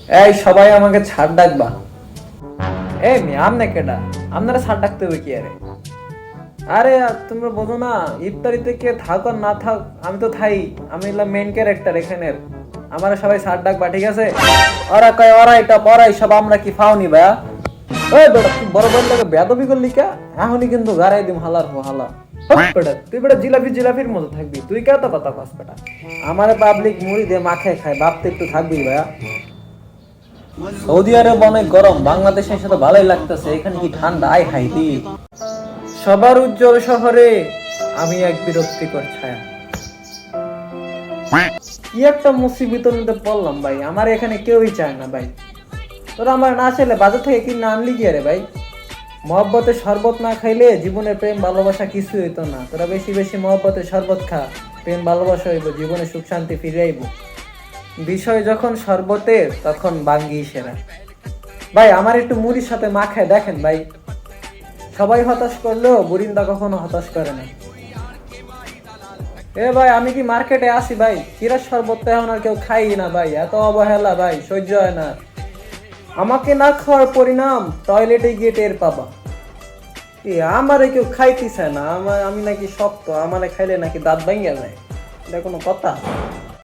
এই সবাই আমাকে ছাড় ডাকবা। এই মি আমনে কেডা? আপনারা ছাড় ডাকতে হবে কি আরে? আরে তোমরা বোঝো না, ইফতারিতে কে থাক আর না থাক, আমি তো থাই। আমি হলাম মেইন ক্যারেক্টার এখানের। আমারা সবাই ছাড় ডাকবা, ঠিক আছে? ওরা কয় ওরা এটা পড়াই সব, আমরা কি ফাওনি ভাইয়া? ওই বেটা তুই বড় বড় লাগে বেয়াদবি করলি কা? এখনই কিন্তু গাড়াই দিম হালার পর হালা। বেটা তুই বেটা জিলাপি জিলাপির মতো থাকবি, তুই কে তো কথা পাস বেটা? আমার পাবলিক মুড়ি দিয়ে মাখে খায়, বাপতে একটু থাকবি ভাইয়া। সৌদি আরব অনেক গরম, বাংলাদেশের সাথে ভালোই লাগতেছে, এখানে কি ঠান্ডা, আই হাই দি। সবার উজ্জ্বল শহরে আমি এক বিরক্তিকর ছায়া। কি একটা মুসিবতের মধ্যে পড়লাম ভাই, আমার এখানে কেউই চায় না ভাই। তোরা আমার না চাইলে বাজার থেকে কি না আনলি কি আরে ভাই? মহব্বতের শরবত না খাইলে জীবনে প্রেম ভালোবাসা কিছু হইতো না। তোরা বেশি বেশি মহব্বতের শরবত খা, প্রেম ভালোবাসা হইব, জীবনে সুখ শান্তি ফিরে আইব। বিষয় যখন শরবতের তখন বাঙ্গি সেরা। ভাই আমার একটু মুড়ির সাথে মাখায় দেখেন ভাই। সবাই হতাশ করলেও বুরিন্দা কখনো হতাশ করে না। এ ভাই আমি কি মার্কেটে আসি ভাই, কিরা শরবত তো এখন আর কেউ খাই না ভাই, এত অবহেলা ভাই, সহ্য হয় না। আমাকে না খাওয়ার পরিণাম টয়লেটে গিয়ে টের পাবা। আমারে কেউ খাইতেছে না, আমি নাকি শক্ত, আমারে খাইলে নাকি দাঁত ভাঙ্গা যায়? এটা কোনো কথা?